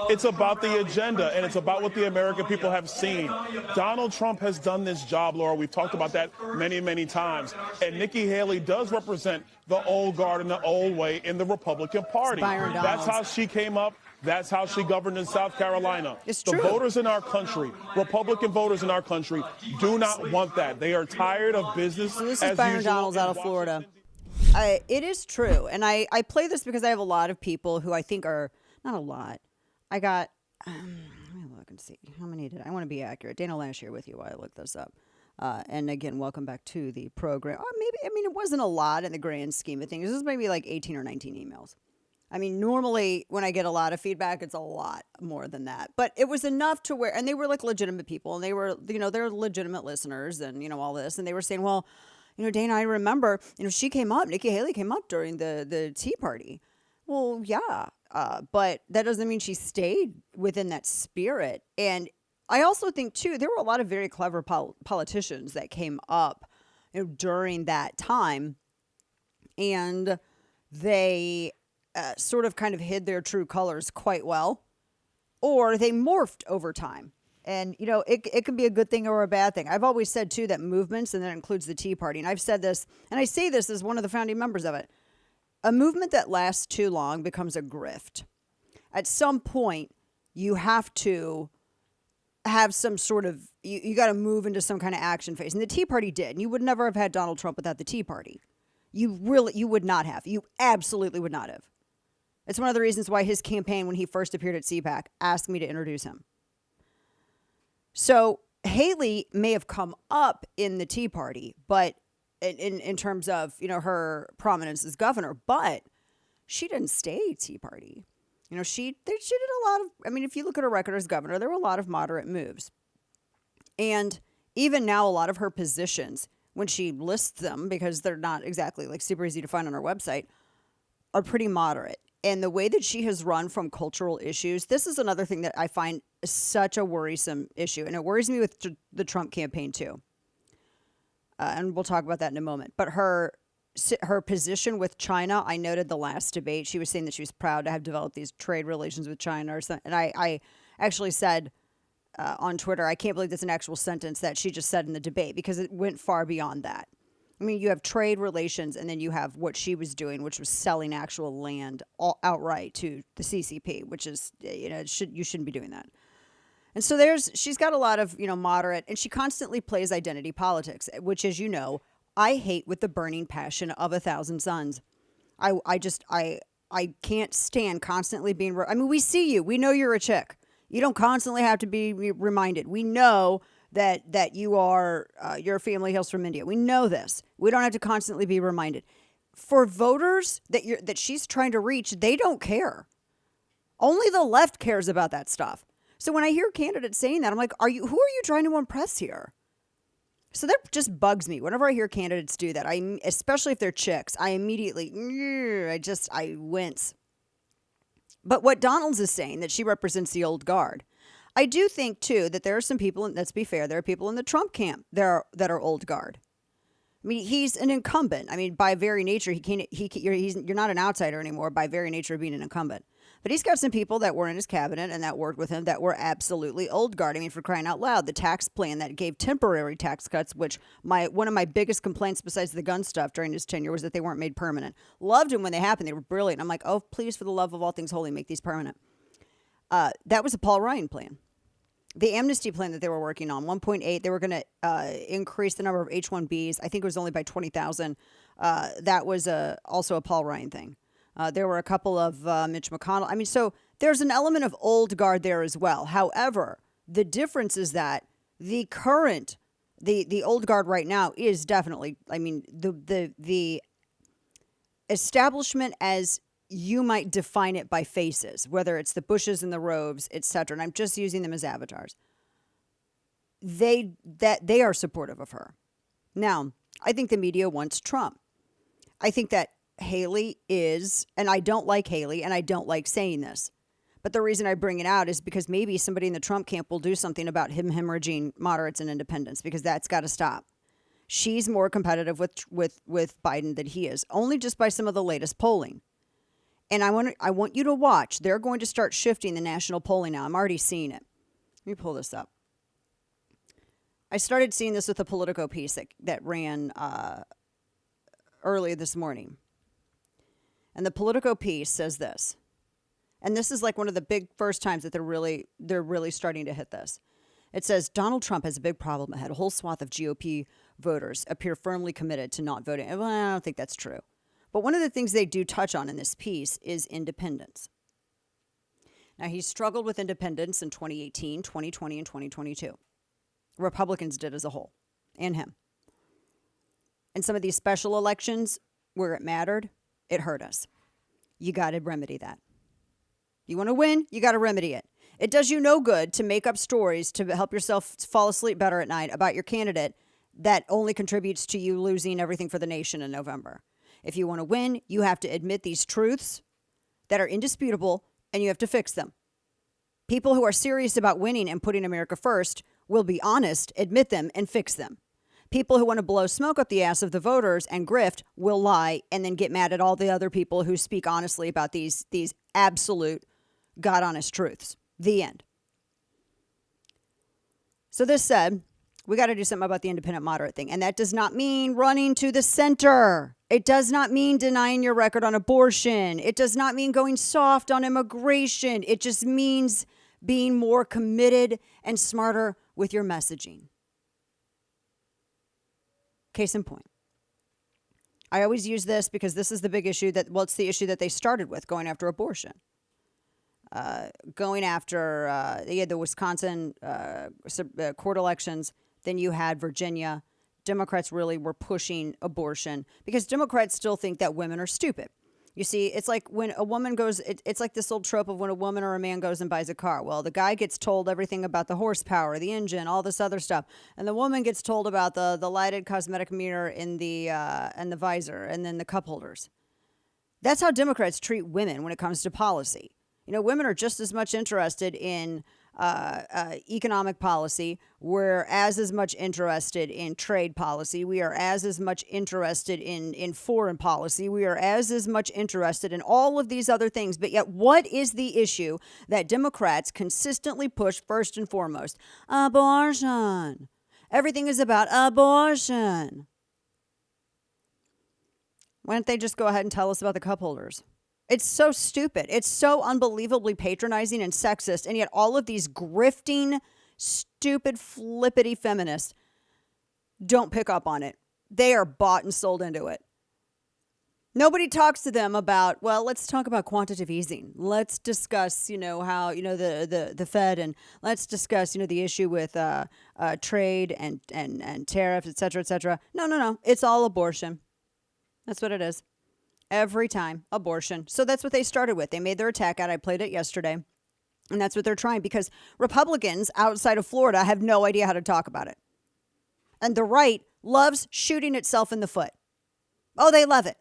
It's about the agenda, and it's about what the American people have seen. Donald Trump has done this job, Laura. We've talked about that many, many times. And Nikki Haley does represent the old guard and the old way in the Republican Party. That's how she came up. That's how she governed in South Carolina. It's the true. Voters in our country, Republican voters in our country, do not want that. They are tired of business So this as is Byron usual Donalds in out of Washington. Florida. It is true. And I play this because I have a lot of people who I think are, not a lot. I got, let me look and see. How many did I want to be accurate? Dana Loesch here with you while I look this up. And again, welcome back to the program. It wasn't a lot in the grand scheme of things. This was maybe like 18 or 19 emails. I mean, normally when I get a lot of feedback, it's a lot more than that. But it was enough to where, and they were like legitimate people, and they were, they're legitimate listeners and, all this. And they were saying, well, Dana, I remember, she came up, Nikki Haley came up during the Tea Party. Well, yeah, but that doesn't mean she stayed within that spirit. And I also think, too, there were a lot of very clever politicians that came up during that time, and they sort of kind of hid their true colors quite well, or they morphed over time. And, it can be a good thing or a bad thing. I've always said, too, that movements, and that includes the Tea Party, and I've said this, and I say this as one of the founding members of it, a movement that lasts too long becomes a grift. At some point, you have to have some sort of, you got to move into some kind of action phase. And the Tea Party did. And you would never have had Donald Trump without the Tea Party. You would not have. You absolutely would not have. It's one of the reasons why his campaign, when he first appeared at CPAC, asked me to introduce him. So Haley may have come up in the Tea Party, but in terms of, her prominence as governor, but she didn't stay Tea Party. She did a lot of, if you look at her record as governor, there were a lot of moderate moves. And even now, a lot of her positions, when she lists them, because they're not exactly like super easy to find on her website, are pretty moderate. And the way that she has run from cultural issues, this is another thing that I find such a worrisome issue. And it worries me with the Trump campaign, too. And we'll talk about that in a moment. But her position with China, I noted the last debate, she was saying that she was proud to have developed these trade relations with China or something. And I actually said on Twitter, I can't believe that's an actual sentence that she just said in the debate, because it went far beyond that. You have trade relations, and then you have what she was doing, which was selling actual land outright to the CCP, which is, you shouldn't be doing that. And so she's got a lot of, moderate, and she constantly plays identity politics, which, as you know, I hate with the burning passion of 1,000 suns. I can't stand constantly being, we see you. We know you're a chick. You don't constantly have to be reminded. We know that you are, your family hails from India. We know this. We don't have to constantly be reminded. For voters that she's trying to reach, they don't care. Only the left cares about that stuff. So when I hear candidates saying that, I'm like, who are you trying to impress here? So that just bugs me. Whenever I hear candidates do that, especially if they're chicks, I immediately, I wince. But what Donalds is saying, that she represents the old guard. I do think, too, that there are some people, and let's be fair, there are people in the Trump camp that are old guard. He's an incumbent. By very nature, you're not an outsider anymore by very nature of being an incumbent. But he's got some people that were in his cabinet and that worked with him that were absolutely old guard. For crying out loud, the tax plan that gave temporary tax cuts, which one of my biggest complaints besides the gun stuff during his tenure was that they weren't made permanent. Loved them when they happened. They were brilliant. I'm like, oh, please, for the love of all things holy, make these permanent. That was a Paul Ryan plan. The amnesty plan that they were working on, 1.8, they were going to increase the number of H-1Bs. I think it was only by 20,000. That was also a Paul Ryan thing. There were a couple of Mitch McConnell. So there's an element of old guard there as well. However, the difference is that the current, the old guard right now is definitely, the establishment as you might define it by faces, whether it's the Bushes and the Robes, etc. And I'm just using them as avatars. They are supportive of her. Now, I think the media wants Trump. I think that Haley is, and I don't like Haley, and I don't like saying this, but the reason I bring it out is because maybe somebody in the Trump camp will do something about him hemorrhaging moderates and independents, because that's got to stop. She's more competitive with Biden than he is, only just by some of the latest polling. And I want you to watch. They're going to start shifting the national polling now. I'm already seeing it. Let me pull this up. I started seeing this with a Politico piece that ran early this morning. And the Politico piece says this. And this is like one of the big first times that they're really starting to hit this. It says, Donald Trump has a big problem ahead. A whole swath of GOP voters appear firmly committed to not voting. Well, I don't think that's true. But one of the things they do touch on in this piece is independence. Now, he struggled with independence in 2018, 2020, and 2022. Republicans did as a whole, and him. And some of these special elections where it mattered, it hurt us. You got to remedy that. You want to win, you got to remedy it. It does you no good to make up stories to help yourself fall asleep better at night about your candidate that only contributes to you losing everything for the nation in November. If you want to win, you have to admit these truths that are indisputable, and you have to fix them. People who are serious about winning and putting America first will be honest, admit them, and fix them. People who want to blow smoke up the ass of the voters and grift will lie and then get mad at all the other people who speak honestly about these absolute God-honest truths. The end. So this said, we got to do something about the independent moderate thing. And that does not mean running to the center. It does not mean denying your record on abortion. It does not mean going soft on immigration. It just means being more committed and smarter with your messaging. Case in point. I always use this because this is the big issue it's the issue that they started with, going after abortion. Going after, you had the Wisconsin court elections, then you had Virginia. Democrats really were pushing abortion because Democrats still think that women are stupid. You see, it's like when a woman goes, it's like this old trope of when a woman or a man goes and buys a car. Well, the guy gets told everything about the horsepower, the engine, all this other stuff. And the woman gets told about the lighted cosmetic mirror in and the visor and then the cup holders. That's how Democrats treat women when it comes to policy. You know, women are just as much interested in economic policy. We're as much interested in trade policy. We are as much interested in foreign policy. We are as much interested in all of these other things. But yet, what is the issue that Democrats consistently push first and foremost? Abortion. Everything is about abortion. Why don't they just go ahead and tell us about the cup holders? It's so stupid. It's so unbelievably patronizing and sexist. And yet all of these grifting, stupid, flippity feminists don't pick up on it. They are bought and sold into it. Nobody talks to them about, well, let's talk about quantitative easing. Let's discuss, how, the Fed, and let's discuss, the issue with trade and tariffs, et cetera, et cetera. No. It's all abortion. That's what it is. Every time, abortion. So that's what they started with. They made their attack ad. I played it yesterday. And that's what they're trying, because Republicans outside of Florida have no idea how to talk about it. And the right loves shooting itself in the foot. Oh, they love it.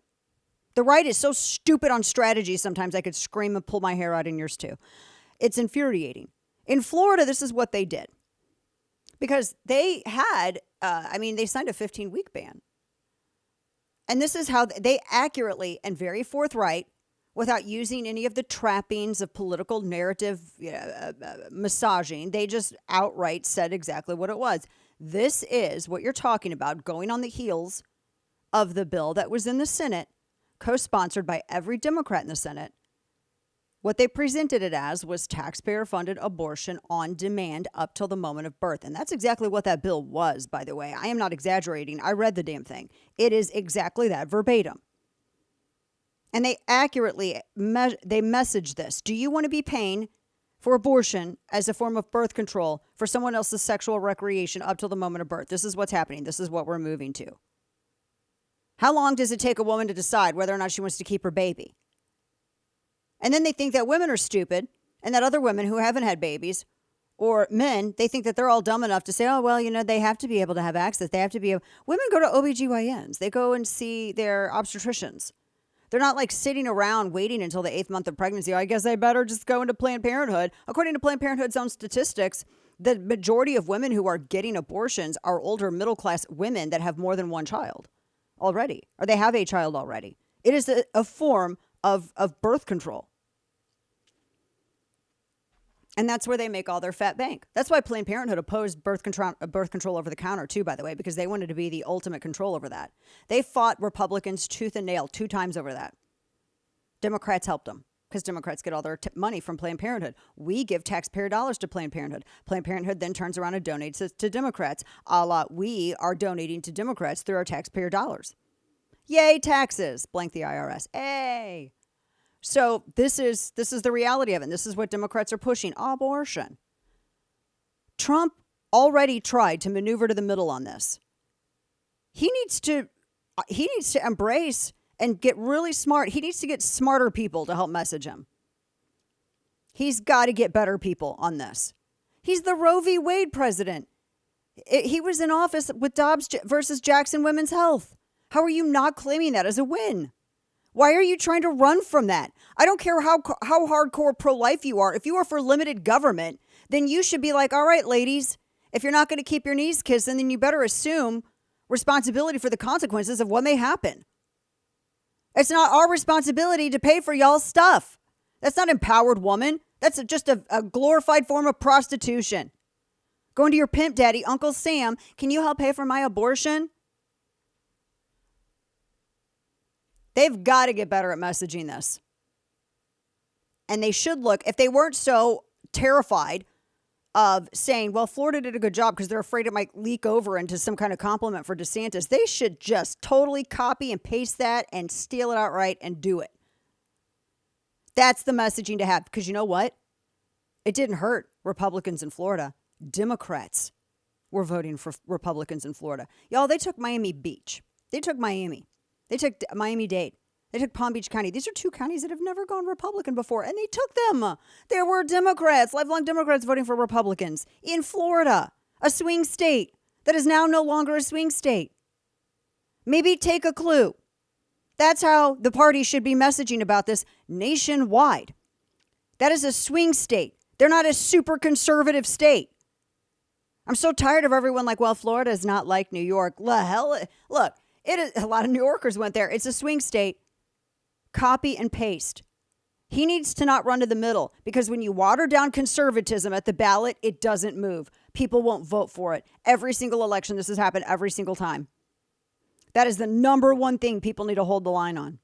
The right is so stupid on strategy sometimes I could scream and pull my hair out in yours too. It's infuriating. In Florida, this is what they did. Because they had, they signed a 15-week ban. And this is how they accurately and very forthright, without using any of the trappings of political narrative massaging, they just outright said exactly what it was. This is what you're talking about, going on the heels of the bill that was in the Senate, co-sponsored by every Democrat in the Senate. What they presented it as was taxpayer-funded abortion on demand up till the moment of birth. And that's exactly what that bill was, by the way. I am not exaggerating. I read the damn thing. It is exactly that, verbatim. And they accurately they message this. Do you want to be paying for abortion as a form of birth control for someone else's sexual recreation up till the moment of birth? This is what's happening. This is what we're moving to. How long does it take a woman to decide whether or not she wants to keep her baby? And then they think that women are stupid, and that other women who haven't had babies, or men, they think that they're all dumb enough to say, oh, well, they have to be able to have access. They have to be able. Women go to OBGYNs. They go and see their obstetricians. They're not like sitting around waiting until the 8th month of pregnancy. I guess I better just go into Planned Parenthood. According to Planned Parenthood's own statistics, the majority of women who are getting abortions are older middle-class women that have more than one child already, or they have a child already. It is a form of birth control. And that's where they make all their fat bank. That's why Planned Parenthood opposed birth control over the counter, too, by the way, because they wanted to be the ultimate control over that. They fought Republicans tooth and nail 2 times over that. Democrats helped them because Democrats get all their money from Planned Parenthood. We give taxpayer dollars to Planned Parenthood. Planned Parenthood then turns around and donates it to Democrats. A la we are donating to Democrats through our taxpayer dollars. Yay, taxes, blank the IRS. Hey. So this is the reality of it. And this is what Democrats are pushing. Abortion. Trump already tried to maneuver to the middle on this. He needs to embrace and get really smart. He needs to get smarter people to help message him. He's got to get better people on this. He's the Roe v. Wade president. He was in office with Dobbs versus Jackson Women's Health. How are you not claiming that as a win? Why are you trying to run from that? I don't care how hardcore pro-life you are. If you are for limited government, then you should be like, all right, ladies, if you're not going to keep your knees kissed, then you better assume responsibility for the consequences of what may happen. It's not our responsibility to pay for y'all's stuff. That's not empowered woman. That's just a glorified form of prostitution. Going to your pimp daddy, Uncle Sam, can you help pay for my abortion? They've got to get better at messaging this. And they should look, if they weren't so terrified of saying, well, Florida did a good job because they're afraid it might leak over into some kind of compliment for DeSantis, they should just totally copy and paste that and steal it outright and do it. That's the messaging to have. Because you know what? It didn't hurt Republicans in Florida. Democrats were voting for Republicans in Florida. Y'all, they took Miami Beach. They took Miami. They took Miami-Dade. They took Palm Beach County. These are 2 counties that have never gone Republican before, and they took them. There were Democrats, lifelong Democrats voting for Republicans in Florida, a swing state that is now no longer a swing state. Maybe take a clue. That's how the party should be messaging about this nationwide. That is a swing state. They're not a super conservative state. I'm so tired of everyone like, well, Florida is not like New York. The hell, look. A lot of New Yorkers went there. It's a swing state. Copy and paste. He needs to not run to the middle because when you water down conservatism at the ballot, it doesn't move. People won't vote for it. Every single election, this has happened every single time. That is the number one thing people need to hold the line on.